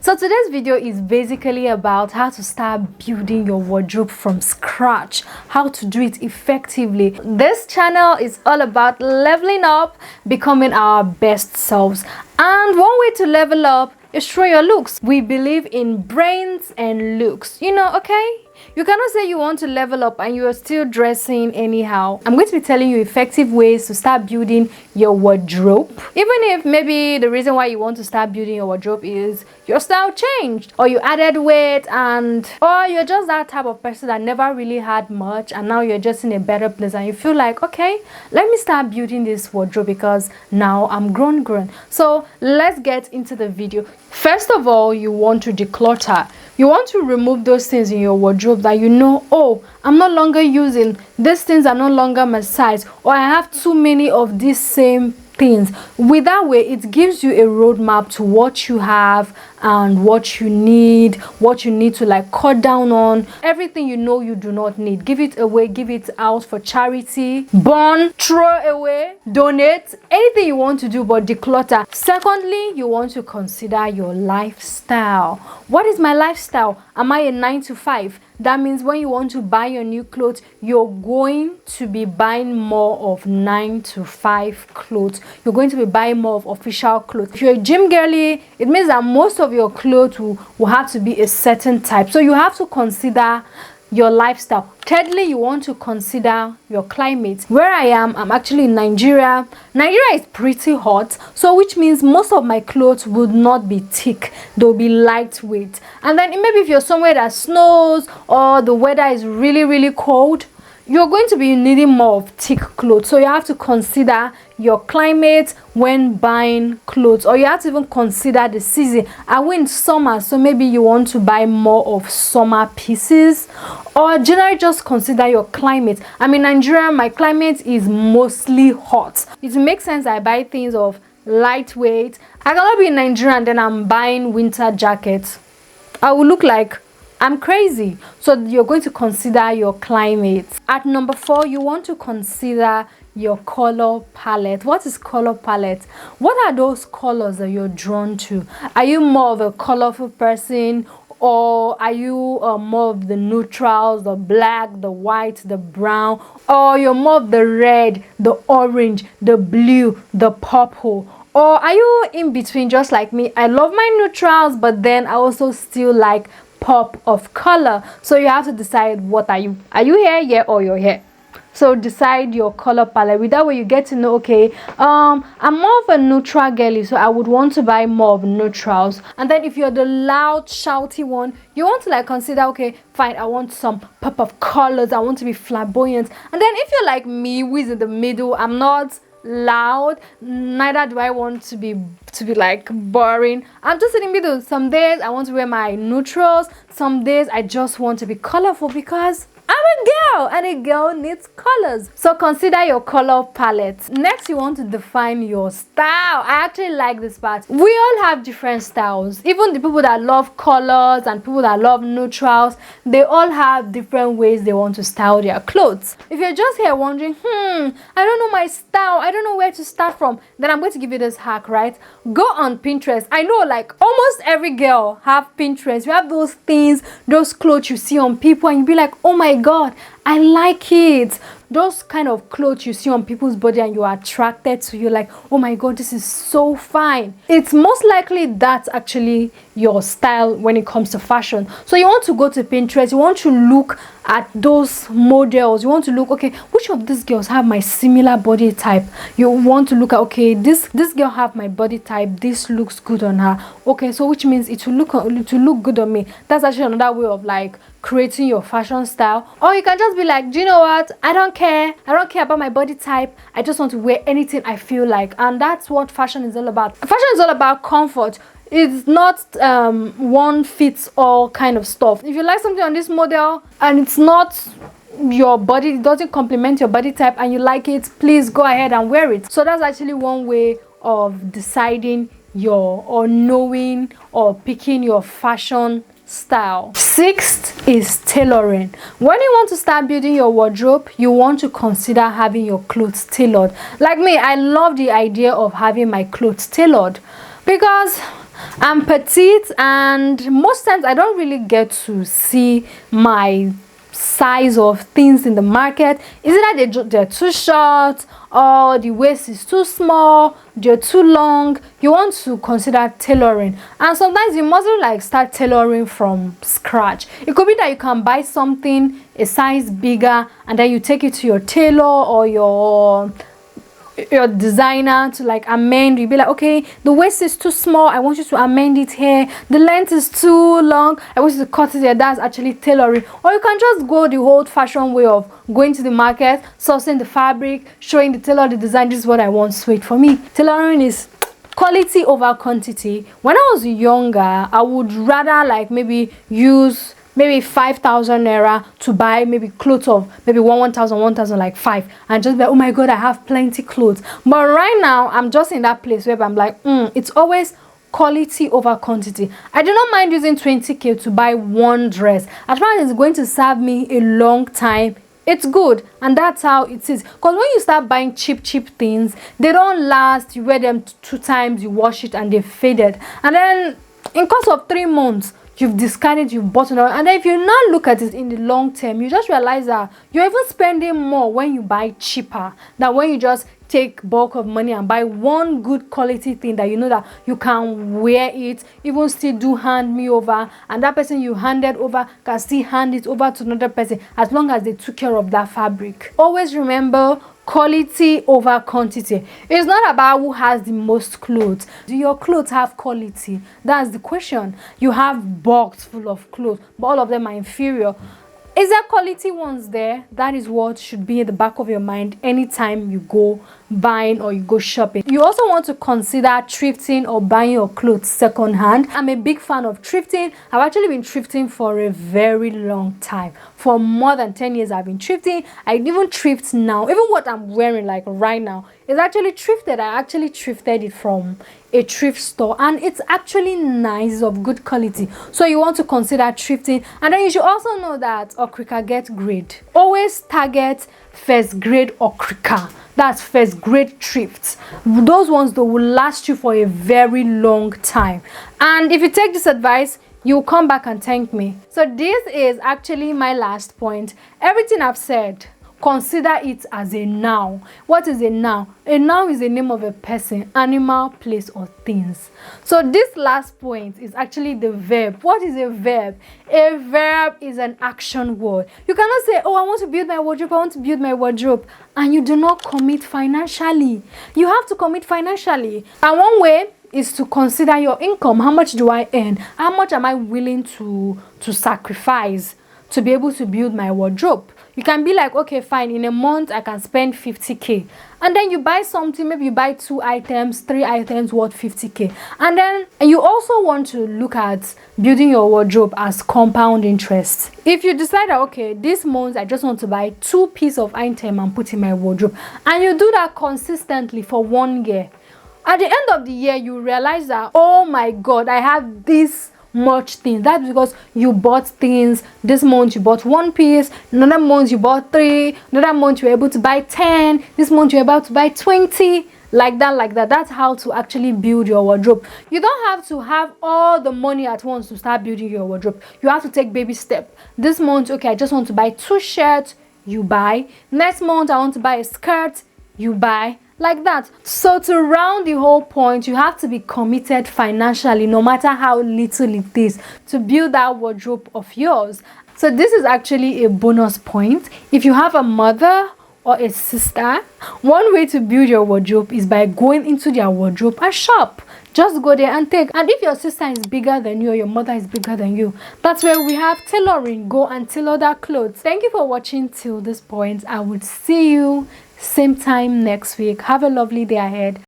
So today's video is basically about how to start building your wardrobe from scratch, how to do it effectively. This channel is all about leveling up, becoming our best selves. And one way to level up is through your looks. We believe in brains and looks, okay? You cannot say you want to level up and you are still dressing anyhow. I'm going to be telling you effective ways to start building your wardrobe. Even if maybe the reason why you want to start building your wardrobe is your style changed, or you added weight, or you're just that type of person that never really had much and now you're just in a better place and you feel like, okay, let me start building this wardrobe because now I'm grown. So let's get into the video. First of all, you want to declutter. You want to remove those things in your wardrobe that oh, I'm no longer using. These things are no longer my size, or I have too many of these same things. With that way, it gives you a roadmap to what you have and what you need to like cut down on. Everything you do not need, give it away, give it out for charity, burn, throw away, donate, anything you want to do, but declutter. Secondly, you want to consider your lifestyle. What is my lifestyle? Am I a 9 to 5? That means when you want to buy your new clothes, you're going to be buying more of 9 to 5 clothes. You're going to be buying more of official clothes. If you're a gym girly, it means that most of your clothes will have to be a certain type. So you have to consider your lifestyle. Thirdly, you want to consider your climate. Where I am, I'm actually in Nigeria. Nigeria is pretty hot, so which means most of my clothes would not be thick. They'll be lightweight. And then maybe if you're somewhere that snows or the weather is really cold, you're going to be needing more of thick clothes. So you have to consider your climate when buying clothes, or you have to even consider the season. Are we in summer? So maybe you want to buy more of summer pieces, or generally just consider your climate. I'm in Nigeria, my climate is mostly hot. It makes sense I buy things of lightweight. I cannot be in Nigeria and then I'm buying winter jackets. I will look like I'm crazy. So you're going to consider your climate. At number 4, you want to consider your color palette. What is color palette? What are those colors that you're drawn to? Are you more of a colorful person, or are you more of the neutrals, the black, the white, the brown, or you're more of the red, the orange, the blue, the purple? Or are you in between, just like me? I love my neutrals, but then I also still like pop of color. So you have to decide, what are you? Are you here, yeah, or you're here? So decide your color palette. With that way you get to know, okay, I'm more of a neutral girly, so I would want to buy more of neutrals. And then if you're the loud shouty one, you want to like consider, okay, fine, I want some pop of colors, I want to be flamboyant. And then if you're like me, who is in the middle, I'm not loud, neither do I want to be like boring. I'm just in the middle. Some days I want to wear my neutrals, some days I just want to be colorful because I'm a girl and a girl needs colors. So consider your color palette. Next, you want to define your style. I actually like this part. We all have different styles. Even the people that love colors and people that love neutrals, they all have different ways they want to style their clothes. If you're just here wondering, I don't know my style, I don't know where to start from, then I'm going to give you this hack, right? Go on Pinterest. I know like almost every girl have Pinterest. You have those things, those clothes you see on people and you be like, oh my God, I like it. Those kind of clothes you see on people's body and you are attracted to, you're like, oh my God, this is so fine. It's most likely that's actually your style when it comes to fashion. So you want to go to Pinterest, you want to look at those models, you want to look, okay, which of these girls have my similar body type? You want to look at, okay, this girl have my body type, this looks good on her. Okay, so which means it will look good on me. That's actually another way of like creating your fashion style. Or you can just be like, do you know what, I don't care about my body type, I just want to wear anything I feel like. And that's what fashion is all about. Fashion is all about comfort. It's not one fits all kind of stuff. If you like something on this model and it's not your body, it doesn't complement your body type and you like it, please go ahead and wear it. So that's actually one way of deciding or knowing or picking your fashion style. 6th is tailoring. When you want to start building your wardrobe, you want to consider having your clothes tailored. Like me, I love the idea of having my clothes tailored because I'm petite, and most times I don't really get to see my size of things in the market. Is it that they're too short, or the waist is too small, they're too long? You want to consider tailoring, and sometimes you mustn't like start tailoring from scratch. It could be that you can buy something a size bigger, and then you take it to your tailor or your designer to like amend. You'll be like, okay, the waist is too small, I want you to amend it here. The length is too long, I want you to cut it here. That's actually tailoring. Or you can just go the old-fashioned way of going to the market, sourcing the fabric, showing the tailor the design. This is what I want, sweet. For me, tailoring is quality over quantity. When I was younger, I would rather like maybe use maybe 5,000 naira to buy maybe clothes of maybe 1,000 like 5, and just be like, oh my god, I have plenty clothes. But right now I'm just in that place where I'm like, it's always quality over quantity. I do not mind using 20k to buy one dress as far as it's going to serve me a long time. It's good, and that's how it is. Because when you start buying cheap things, they don't last. You wear them 2 times, you wash it, and they faded, and then in course of 3 months you've discarded, you've bought another. And then if you now look at it in the long term, you just realize that you're even spending more when you buy cheaper than when you just take bulk of money and buy one good quality thing that you know that you can wear it, even still do hand me over, and that person you handed over can still hand it over to another person as long as they took care of that fabric. Always remember, quality over quantity. It's not about who has the most clothes. Do your clothes have quality? That's the question. You have box full of clothes, but all of them are inferior. Is there quality ones there? That is what should be at the back of your mind anytime you go buying or you go shopping. You also want to consider thrifting or buying your clothes second hand. I'm a big fan of thrifting. I've actually been thrifting for a very long time. For more than 10 years I've been thrifting. I even thrift now. Even what I'm wearing like right now is actually thrifted. I actually thrifted it from a thrift store, and it's actually nice, of good quality. So you want to consider thrifting. And then you should also know that okrika get grade. Always target first grade okrika. That's first grade thrifts. Those ones that will last you for a very long time. And if you take this advice, you'll come back and thank me. So this is actually my last point. Everything I've said, consider it as a noun. What is a noun? A noun is the name of a person, animal, place, or things. So this last point is actually the verb. What is a verb? A verb is an action word. You cannot say, oh, I want to build my wardrobe, I want to build my wardrobe, and you do not commit financially. You have to commit financially. And one way is to consider your income. How much do I earn? How much am I willing to sacrifice to be able to build my wardrobe? You can be like, okay, fine, in a month I can spend 50k, and then you buy something, maybe you buy 2 items, 3 items worth 50k, and then you also want to look at building your wardrobe as compound interest. If you decide that, okay, this month I just want to buy 2 pieces of item and put in my wardrobe, and you do that consistently for 1 year, at the end of the year you realize that, oh my god, I have this much things. That's because you bought things. This month you bought 1 piece, another month you bought 3, another month you were able to buy 10, this month you're about to buy 20, like that. That's how to actually build your wardrobe. You don't have to have all the money at once to start building your wardrobe. You have to take baby step. This month, okay, I just want to buy 2 shirts, you buy. Next month I want to buy a skirt, you buy. Like that. So to round the whole point, you have to be committed financially, no matter how little it is, to build that wardrobe of yours. So this is actually a bonus point. If you have a mother or a sister, one way to build your wardrobe is by going into their wardrobe and shop. Just go there and take. And if your sister is bigger than you or your mother is bigger than you, that's where we have tailoring. Go and tailor that clothes. Thank you for watching till this point. I would see you same time next week. Have a lovely day ahead.